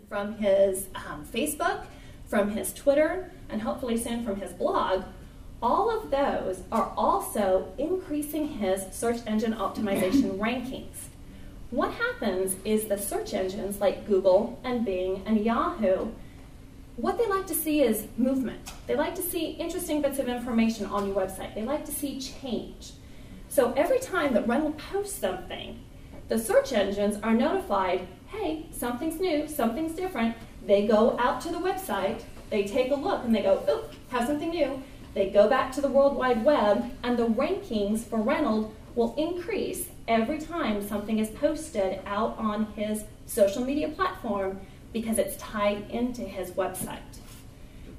from his Facebook, from his Twitter, and hopefully soon from his blog, all of those are also increasing his search engine optimization rankings. What happens is the search engines like Google and Bing and Yahoo, what they like to see is movement. They like to see interesting bits of information on your website. They like to see change. So every time that Reynold posts something, the search engines are notified, hey, something's new, something's different. They go out to the website, they take a look, and they go, oh, have something new. They go back to the World Wide Web, and the rankings for Reynold will increase every time something is posted out on his social media platform because it's tied into his website.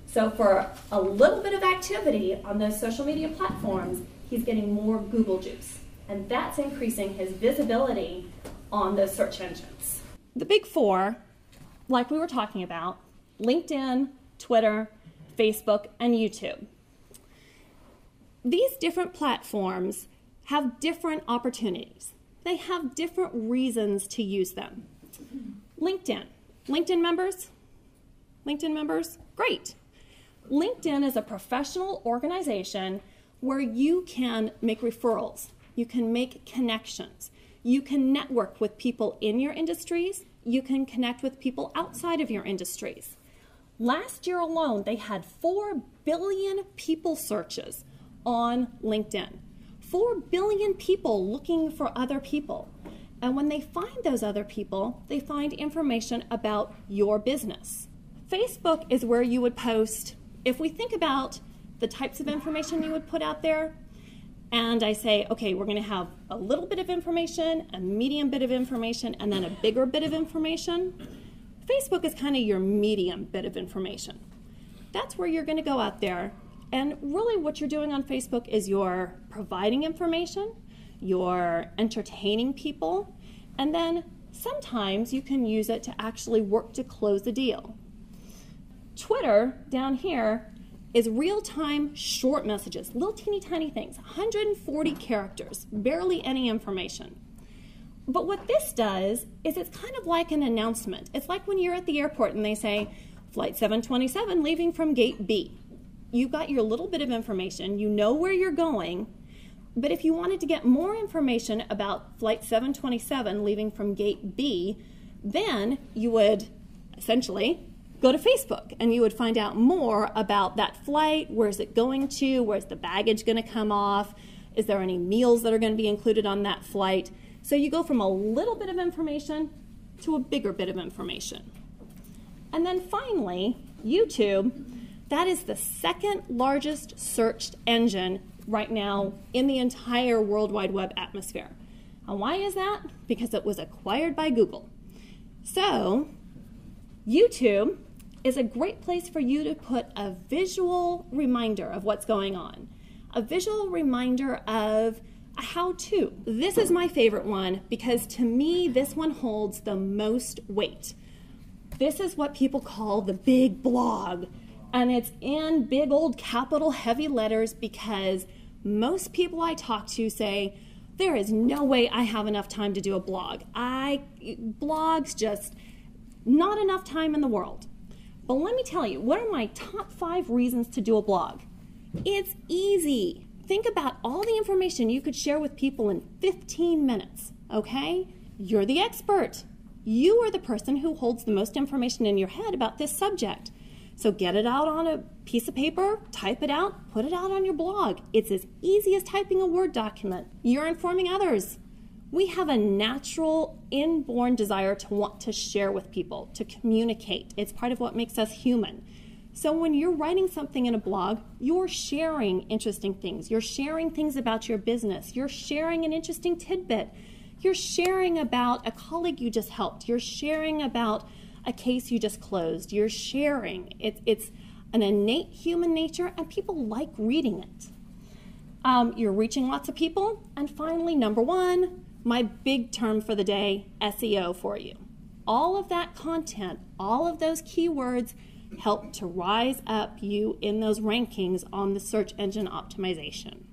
So for a little bit of activity on those social media platforms, he's getting more Google juice, and that's increasing his visibility on those search engines. The big four, like we were talking about, LinkedIn, Twitter, Facebook, and YouTube. These different platforms have different opportunities. They have different reasons to use them. LinkedIn. LinkedIn members? LinkedIn members? Great. LinkedIn is a professional organization where you can make referrals, you can make connections, you can network with people in your industries, you can connect with people outside of your industries. Last year alone, they had 4 billion people searches on LinkedIn. 4 billion people looking for other people. And when they find those other people, they find information about your business. Facebook is where you would post, if we think about the types of information you would put out there, and I say, okay, we're going to have a little bit of information, a medium bit of information, and then a bigger bit of information. Facebook is kind of your medium bit of information. That's where you're going to go out there, and really what you're doing on Facebook is you're providing information, you're entertaining people, and then sometimes you can use it to actually work to close a deal. Twitter, down here, is real-time short messages, little teeny tiny things, 140 characters, barely any information. But what this does is it's kind of like an announcement. It's like when you're at the airport and they say, Flight 727 leaving from gate B. You've got your little bit of information, you know where you're going, but if you wanted to get more information about Flight 727 leaving from gate B, then you would essentially go to Facebook and you would find out more about that flight. Where's it going to? Where's the baggage going to come off? Is there any meals that are going to be included on that flight? So you go from a little bit of information to a bigger bit of information. And then finally, YouTube, that is the second largest searched engine right now in the entire World Wide Web atmosphere. And why is that? Because it was acquired by Google. So YouTube is a great place for you to put a visual reminder of what's going on, a visual reminder of a how-to. This is my favorite one because to me, this one holds the most weight. This is what people call the big blog, and it's in big old capital heavy letters because most people I talk to say, there is no way I have enough time to do a blog. Blogs just not enough time in the world. But let me tell you, what are my top 5 reasons to do a blog? It's easy. Think about all the information you could share with people in 15 minutes, okay? You're the expert. You are the person who holds the most information in your head about this subject. So get it out on a piece of paper, type it out, put it out on your blog. It's as easy as typing a Word document. You're informing others. We have a natural, inborn desire to want to share with people, to communicate. It's part of what makes us human. So when you're writing something in a blog, you're sharing interesting things. You're sharing things about your business. You're sharing an interesting tidbit. You're sharing about a colleague you just helped. You're sharing about a case you just closed. You're sharing. It's an innate human nature, and people like reading it. You're reaching lots of people. And finally, number 1, my big term for the day, SEO for you. All of that content, all of those keywords help to rise up you in those rankings on the search engine optimization.